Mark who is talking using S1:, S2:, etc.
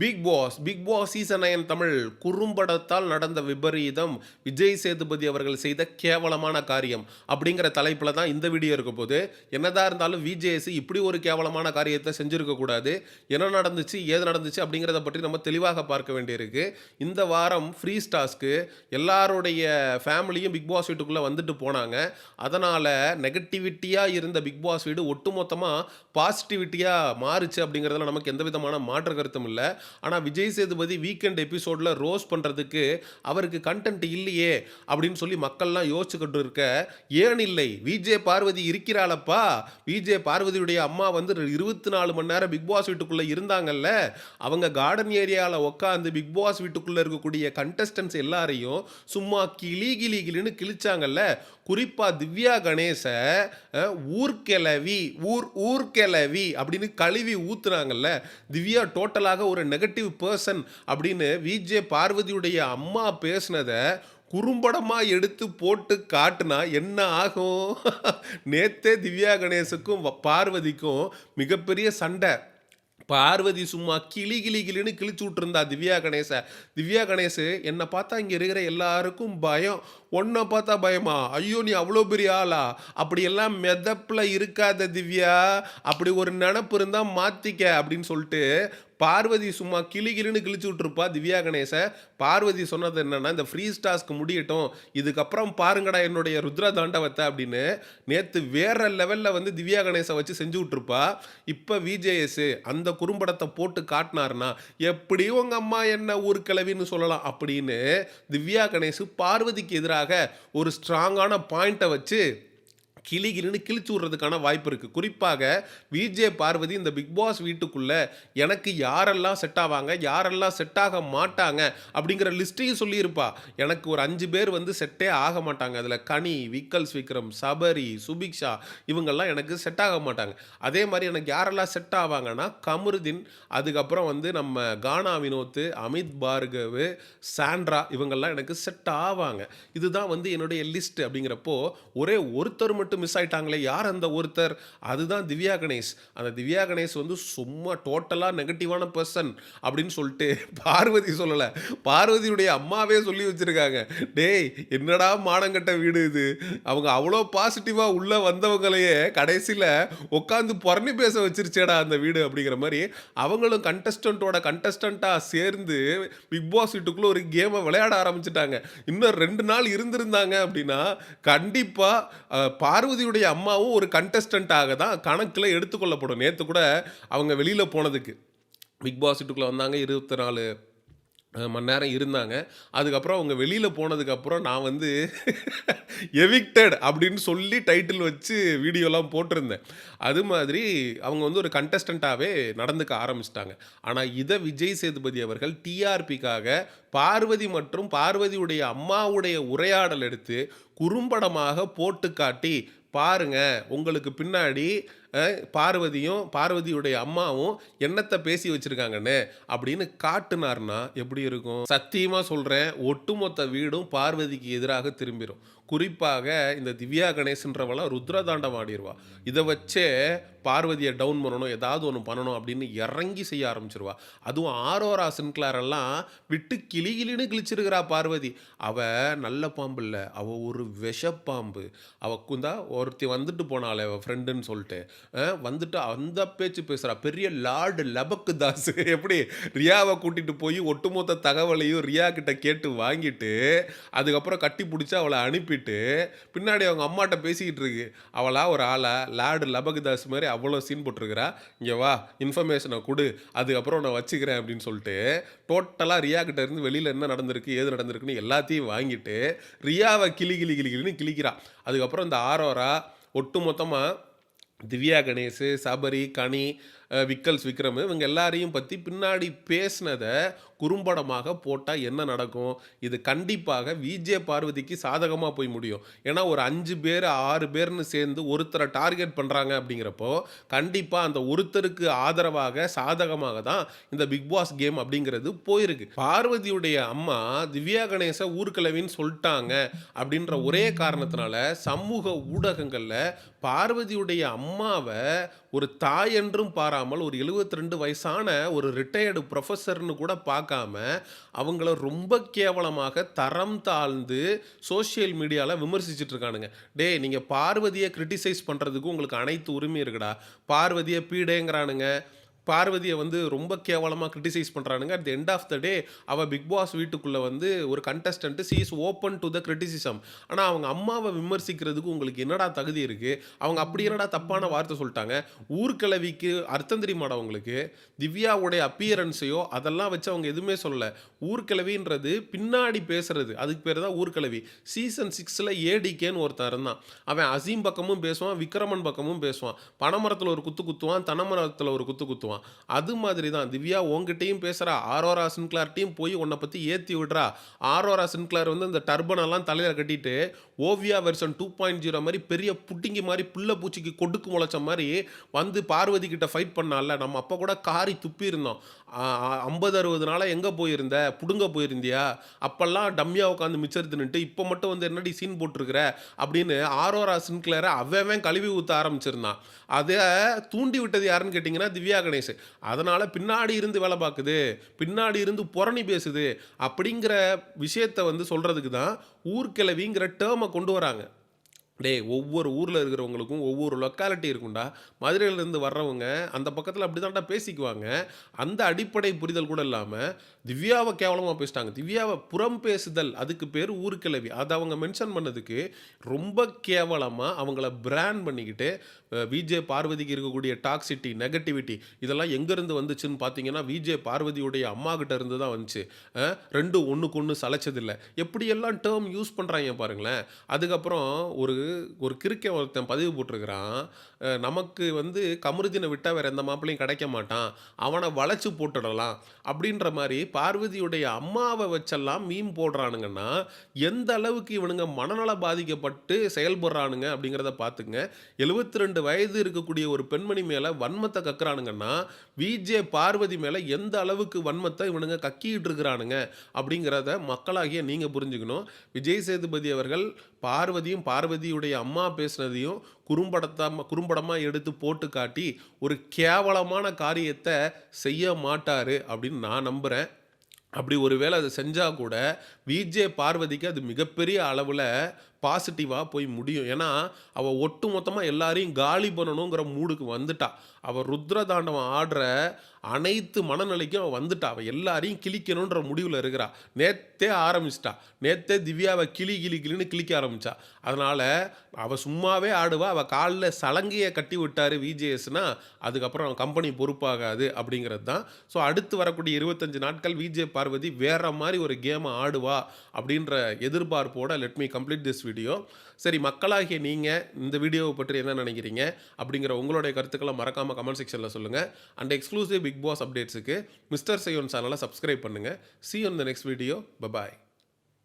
S1: Big Boss season 9 Tamil குறும்படத்தால் நடந்த விபரீதம், விஜய் சேதுபதி அவர்கள் செய்த கேவலமான காரியம் அப்படிங்கிற தலைப்பில் தான் இந்த வீடியோ இருக்க போது. என்னதான் இருந்தாலும் விஜேஎஸ் இப்படி ஒரு கேவலமான காரியத்தை செஞ்சிருக்க கூடாது. என்ன நடந்துச்சு, ஏது நடந்துச்சு அப்படிங்கிறத பற்றி நம்ம தெளிவாக பார்க்க வேண்டியிருக்கு. இந்த வாரம் ஃப்ரீ ஸ்டார்ஸ்க்கு எல்லாருடைய ஃபேமிலியும் பிக் பாஸ் வீட்டுக்குள்ளே வந்துட்டு போனாங்க. அதனால் நெகட்டிவிட்டியாக இருந்த பிக் பாஸ் வீடு ஒட்டுமொத்தமாக பாசிட்டிவிட்டியாக மாறுச்சு அப்படிங்கிறதுல நமக்கு எந்த விதமான மாற்று கருத்தும் இல்லை. ஆனால் விஜய் சேதுபதி வீக்கெண்ட் எபிசோடில் ரோஸ் பண்ணுறதுக்கு அவருக்கு கண்டென்ட் இல்லையே அப்படின்னு சொல்லி மக்கள்லாம் யோசிச்சுக்கிட்டு இருக்க, ஏன் இல்லை, விஜே பார்வதி இருக்கிறாளப்பா. விஜே பார்வதியுடைய அம்மா வந்து 24 மணி நேரம் பிக் பாஸ் வீட்டுக்குள்ளே இருந்தாங்கல்ல. அவங்க கார்டன் ஏரியாவில் உட்காந்து பிக் பாஸ் வீட்டுக்குள்ளே இருக்கக்கூடிய கண்டஸ்டன்ஸ் எல்லாரையும் சும்மா கிளி கிளி கிளின்னு கிழிச்சாங்கல்ல. குறிப்பாக திவ்யா கணேச ஊர்கிழவி ஊர்கிழவி அப்படின்னு கழுவி ஊத்துனாங்கல்ல. திவ்யா டோட்டலாக ஒரு நெகட்டிவ் பர்சன் அப்படின்னு விஜே பார்வதியுடைய அம்மா பேசினதை குறும்படமாக எடுத்து போட்டு காட்டுனா என்ன ஆகும்? நேத்தே திவ்யா கணேசுக்கும் பார்வதிக்கும் மிகப்பெரிய சண்டை. பார்வதி சும்மா கிளி கிளி கிளின்னு கிழிச்சு விட்டுருந்தா திவ்யா கணேசு என்னை பார்த்தா இங்கே இருக்கிற எல்லாருக்கும் பயம். உன்னை பார்த்தா பயமா? ஐயோ, நீ அவ்வளோ பெரிய ஆளா? அப்படியெல்லாம் மெதப்பில் இருக்காத திவ்யா, அப்படி ஒரு நினப்பு இருந்தால் மாற்றிக்க அப்படின்னு சொல்லிட்டு பார்வதி சும்மா கிளி கிளின்னு கிழிச்சு விட்டுருப்பா திவ்யா கணேச. பார்வதி சொன்னது என்னன்னா, இந்த ஃப்ரீ ஸ்டார்ஸ்க்கு முடியட்டும், இதுக்கப்புறம் பாருங்கடா என்னுடைய ருத்ர தாண்டவத்தை அப்படின்னு நேற்று வேற லெவலில் வந்து திவ்யா கணேசை வச்சு செஞ்சு விட்டுருப்பா. இப்போ விஜேஎஸ் அந்த குறும்படத்தை போட்டு காட்டினார்னா எப்படி உங்கள் அம்மா என்ன ஊர்கிழவின்னு சொல்லலாம் அப்படின்னு திவ்யா கணேசு பார்வதிக்கு எதிராக ஒரு ஸ்ட்ராங்கான பாயிண்ட்டை வச்சு கிளிகிளின்னு கிழிச்சு விட்றதுக்கான வாய்ப்பு இருக்குது. குறிப்பாக விஜே பார்வதி இந்த பிக் பாஸ் வீட்டுக்குள்ளே எனக்கு யாரெல்லாம் செட் ஆவாங்க, யாரெல்லாம் செட் ஆக மாட்டாங்க அப்படிங்கிற லிஸ்ட்டையும் சொல்லியிருப்பா. எனக்கு ஒரு 5 பேர் வந்து செட்டே ஆக மாட்டாங்க. அதில் கனி, விக்கல்ஸ் விக்ரம், சபரி, சுபிக்ஷா இவங்கெல்லாம் எனக்கு செட் ஆக மாட்டாங்க. அதே மாதிரி எனக்கு யாரெல்லாம் செட் ஆவாங்கன்னா கமருதீன், அதுக்கப்புறம் வந்து நம்ம கானா வினோத், அமித் பார்கவ், சாண்ட்ரா இவங்கெல்லாம் எனக்கு செட் ஆவாங்க. இதுதான் வந்து என்னுடைய லிஸ்ட். அப்படிங்கிறப்போ ஒரே ஒருத்தர் மட்டும் மிஸ் ஆயிட்டாங்களே, யார் அந்த ஒருத்தர்? அதுதான் திவ்யா கணேஷ். அந்த திவ்யா கணேஷ் வந்து சும்மா டோட்டலாக நெகட்டிவான பர்சன் அப்படின்னு சொல்லிட்டு பார்வதி சொல்லலை, பார்வதியுடைய அம்மாவே சொல்லி வச்சிருக்காங்க. டேய், என்னடா மானங்கட்ட வீடு இது? அவங்க அவ்வளோ பாசிட்டிவாக உள்ள வந்தவங்களையே கடைசியில் உட்காந்து புறணி பேச வச்சிருச்சேடா அந்த வீடு அப்படிங்கிற மாதிரி அவங்களும் கண்டஸ்டண்ட்டாக சேர்ந்து பிக் பாஸ் வீட்டுக்குள்ளே ஒரு கேமை விளையாட ஆரம்பிச்சிட்டாங்க. இன்னும் 2 நாள் இருந்திருந்தாங்க அப்படின்னா கண்டிப்பாக பார்வதியுடைய அம்மாவும் ஒரு கண்டஸ்டண்ட்டாக தான் கணக்கில் எடுத்துக்கொள்ளப்படும். நேற்று கூட அவங்க வெளியில் போனதுக்கு பிக் பாஸ் வீட்டுக்குள்ளே வந்தாங்க, 24 மணி நேரம் இருந்தாங்க. அதுக்கப்புறம் அவங்க வெளியில் போனதுக்கப்புறம் நான் வந்து எவிக்டட் அப்படின்னு சொல்லி டைட்டில் வச்சு வீடியோலாம் போட்டிருந்தேன். அது மாதிரி அவங்க வந்து ஒரு கண்டஸ்டண்ட்டாகவே நடந்துக்க ஆரம்பிச்சிட்டாங்க. ஆனால் இதை விஜய் சேதுபதி அவர்கள் டிஆர்பிக்காக பார்வதி மற்றும் பார்வதியுடைய அம்மாவுடைய உரையாடல் எடுத்து குறும்படமாக போட்டு காட்டி, பாருங்க உங்களுக்கு பின்னாடி பார்வதியும் பார்வதியுடைய அம்மாவும் என்னத்தை பேசி வச்சிருக்காங்கன்னு அப்படின்னு காட்டுனார்னா எப்படி இருக்கும்? சத்தியமாக சொல்கிறேன், ஒட்டுமொத்த வீடும் பார்வதிக்கு எதிராக திரும்பிடும். குறிப்பாக இந்த திவ்யா கணேசன்றவெல்லாம் ருத்ரதாண்டம் ஆடிடுவா. இதை வச்சே பார்வதியை டவுன் பண்ணணும், ஏதாவது ஒன்று பண்ணணும் அப்படின்னு இறங்கி செய்ய ஆரம்பிச்சிருவா. அதுவும் ஆரோரா சின்க்ளாரெல்லாம் விட்டு கிளிகிளின்னு கிழிச்சிருக்கிறா பார்வதி. அவள் நல்ல பாம்பு இல்லை, அவள் ஒரு விஷப்பாம்பு. அவள் குந்தா ஒருத்தி வந்துட்டு போனாள் அவள் ஃப்ரெண்டுன்னு சொல்லிட்டு வந்துட்டு அந்த பேச்சு பேசுகிறா. பெரிய லார்டு லபக்கு தாஸ் எப்படி ரியாவை கூட்டிகிட்டு போய் ஒட்டுமொத்த தகவலையும் ரியா கிட்ட கேட்டு வாங்கிட்டு அதுக்கப்புறம் கட்டி பிடிச்சி அவளை அனுப்பிட்டு பின்னாடி அவங்க அம்மாட்ட பேசிக்கிட்டு இருக்கு. அவளா ஒரு ஆளா லார்டு லபக்கு தாஸ் மாதிரி அவ்வளோ சீன் போட்டிருக்கிறா. இங்கே வா, இன்ஃபர்மேஷனை கொடு, அதுக்கப்புறம் நான் வச்சுக்கிறேன் அப்படின்னு சொல்லிட்டு டோட்டலாக ரியா கிட்ட இருந்து வெளியில் என்ன நடந்திருக்கு, ஏது நடந்திருக்குன்னு எல்லாத்தையும் வாங்கிட்டு ரியாவை கிளின்னு கிளிக்கிறா. அதுக்கப்புறம் இந்த ஆரோரா ஒட்டுமொத்தமாக திவ்யா கணேஷ், சபரி, கனி, விக்கல்ஸ் விக்ரம் இவங்க எல்லாரையும் பற்றி பின்னாடி பேசினதை குறும்படமாக போட்டால் என்ன நடக்கும்? இது கண்டிப்பாக விஜே பார்வதிக்கு சாதகமாக போய் முடியும். ஏன்னா ஒரு 5 பேர் 6 பேர்னு சேர்ந்து ஒருத்தரை டார்கெட் பண்ணுறாங்க அப்படிங்கிறப்போ கண்டிப்பாக அந்த ஒருத்தருக்கு ஆதரவாக சாதகமாக தான் இந்த பிக் பாஸ் கேம் அப்படிங்கிறது போயிருக்கு. பார்வதியுடைய அம்மா திவ்யா கணேச ஊர்கிழவின்னு சொல்லிட்டாங்க அப்படின்ற ஒரே காரணத்தினால சமூக ஊடகங்களில் பார்வதியுடைய அம்மாவை ஒரு தாய் என்றும் பாராமல் ஒரு 72 வயசான ஒரு ரிட்டயர்டு புரொஃபசர்ன்னு கூட பார்க்காம, அவங்கள ரொம்ப கேவலமாக தரம் தாழ்ந்து சோசியல் மீடியால விமர்சிச்சுட்டு இருக்கானுங்க. டேய் நீங்க பார்வதிய கிரிட்டிசைஸ் பண்றதுக்கு உங்களுக்கு அனைத்து உரிமையும் இருக்குடா. பார்வதிய பீடேங்கிறானுங்க. பார்வதிய வந்து ரொம்ப கேவலமா கிரிட்டிசைஸ் பண்றானுங்க. At the end of the day அவ பிக் பாஸ் வீட்டுக்குள்ள வந்து ஒரு contestant she is open to the criticism. ஆனா அவங்க அம்மாவ விமர்சிக்கிறதுக்கு உங்களுக்கு என்னடா தகுதி இருக்கு? அவங்க அப்படி என்னடா தப்பான வார்த்தை சொல்ட்டாங்க? ஊர்க்கிழவிக்கு அர்த்தம் தெரியுமாடா உங்களுக்கு? திவ்யாவுடைய அப்பியரன்ஸையோ அதெல்லாம் வச்சு அவங்க எதுவுமே சொல்லல. ஊர்க்கிழவின்றது பின்னாடி பேசுறது. அதுக்கு பேரு தான் ஊர்க்கிழவி. சீசன் 6ல ஏடிகேன்னு ஒருத்தன் இருந்தான். அவன் அசீம் பக்கமும் பேசுவான், விக்ரமன் பக்கமும் பேசுவான். பனைமரத்துல ஒரு குத்து குத்துவான், தென்னைமரத்துல ஒரு குத்து குத்துவான். அது மாதிரி தான் திவ்யா உன்கிட்டயும் பேசுறா. ஆரோரா சின்க்ளார்ட்டயும் போய் உன்னை பத்தி ஏத்தி விடுறா. ஆரோரா சின்க்ளார் வந்து இந்த டர்பன் எல்லாம் தலையில கட்டிட்டு ஓவியா வெர்ஷன் 2.0 மாதிரி பெரிய புட்டிங்கி மாதிரி புள்ள பூச்சிக்கு கொடுக்கு முளைச்ச மாதிரி வந்து பார்வதி கிட்ட ஃபைட் பண்ணால. நம்ம அப்ப கூட காரி துப்பி இருந்தோம். 50-60 நாளா எங்க போயிருந்த? புடுங்க போயிருந்தியா? அப்பெல்லாம் டம்மியா உட்காந்து மிச்சர் தின்னுட்டு இப்ப மட்டும் வந்து என்னடி சீன் போட்டிருக்கிற அப்படின்னு ஆரோரா சின்க்ளேரை அவன் கழுவி ஊத்த ஆரம்பிச்சிருந்தான். அதை தூண்டி விட்டது யாருன்னு கேட்டிங்கன்னா திவ்யா கணேஷ். அதனால பின்னாடி இருந்து வேலை பார்க்குது, பின்னாடி இருந்து புரணி பேசுது அப்படிங்கிற விஷயத்தை வந்து சொல்றதுக்கு தான் ஊர்க்கிழவிங்கிற டேர்மை கொண்டு வராங்க. டேய் ஒவ்வொரு ஊர்ல இருக்கிறவங்களுக்கும் ஒவ்வொரு லொக்காலிட்டி இருக்கும்டா. மதுரையிலேருந்து வர்றவங்க அந்த பக்கத்துல அப்படிதான்டா பேசிக்குவாங்க. அந்த அடிப்படை புரிதல் கூட இல்லாம, திவ்யாவ கேவலமா பேசிட்டாங்க. திவ்யாவ புறம் பேசுதல் அதுக்கு பேரு ஊர்க்கிழவி. அத அவங்க மென்ஷன் பண்ணதுக்கு ரொம்ப கேவலமா அவங்கள பிராண்ட் பண்ணிக்கிட்டு, விஜே பார்வதிக்கு இருக்கக்கூடிய டாக்ஸிட்டி, நெகட்டிவிட்டி இதெல்லாம் எங்கேருந்து வந்துச்சுன்னு பார்த்தீங்கன்னா, விஜே பார்வதியுடைய அம்மாகிட்ட இருந்து தான் வந்துச்சு. 2ம் ஒண்ணுக்கு ஒண்ணு சளைச்சதில்ல. எப்படியெல்லாம் டேர்ம் யூஸ் பண்றாய்ங்க பாருங்களேன். அதுக்கப்புறம் ஒரு ஒரு கிறுக்கன் ஒருத்தன் பதிவு போட்டிருக்கிறான். நமக்கு வந்து கமருதீனை விட்டா வேற எந்த மாப்பிள்ளையும் கிடைக்க மாட்டான். அவன வளைச்சு போட்டுடலாம். அப்படின்ற மாரி பார்வதியுடைய அம்மாவ வச்செல்லாம் மீம் போடுறானுங்கன்னா, எந்த அளவுக்கு இவனுங்க மனநல பாதிக்கப்பட்டு செயல்படுறானுங்க அப்படிங்கிறத பார்த்துக்கங்க. 72 வயது இருக்கக்கூடிய ஒரு பெண்மணி மேல வன்மத்த கக்குறானுங்கன்னா, விஜே பார்வதி மேல எந்த அளவுக்கு வன்மத்த இவனுங்க கக்கிட்டு இருக்கிறானுங்க அப்படிங்கிறத மக்களாகிய நீங்க புரிஞ்சுக்கணும். விஜய் சேதுபதி அவர்கள் பார்வதியும், பார்வதியுடைய அம்மா பேசினதையும் குறும்படமா எடுத்து போட்டு காட்டி, ஒரு கேவலமான காரியத்த செய்ய மாட்டாரு அப்படின்னு நான் நம்புறேன். அப்படி ஒரு வேளை அத செஞ்சா கூட, விஜே பார்வதிக்கு அது மிகப்பெரிய அளவுல பாசிட்டிவா போய் முடியும். ஏன்னா, அவ ஒட்டுமொத்தமா எல்லாரையும் காலி பண்ணணுங்கிற மூடுக்கு வந்துட்டா. அவ ருத்ர தாண்டவம் ஆடுற அனைத்து மனநிலைக்கும் அவ வந்துட்டா. அவ எல்லாரையும் கிழிக்கணுன்ற முடிவுல இருக்கிறா. நேத்தே ஆரம்பிச்சுட்டா. நேத்தே திவ்யாவ கிளின்னு கிழிக்க ஆரம்பிச்சா. அதனால அவ சும்மாவே ஆடுவா. அவ கால்ல சலங்கைய கட்டி விட்டாரு விஜேஎஸ்னா, அதுக்கப்புறம் கம்பெனி பொறுப்பாகாது அப்படிங்கிறது தான். ஸோ அடுத்து வரக்கூடிய 25 நாட்கள் விஜே பார்வதி வேற மாரி ஒரு கேம ஆடுவா அப்படின்ற எதிர்பார்ப்போட let me complete this video. சரி மக்களாகிய நீங்க இந்த வீடியோவ பற்றி என்ன நினைக்கிறீங்க? அப்படிங்கிற உங்களுடைய கருத்துக்கள மறக்காம கமெண்ட் செக்ஷன்ல சொல்லுங்க. அண்ட் எக்ஸ்க்ளூசிவ் பிக் பாஸ் அப்டேட்ஸ்க்கு மிஸ்டர் செய்யோன் சேனலை சப்ஸ்கிரைப் பண்ணுங்க. See you in the next video. Bye bye.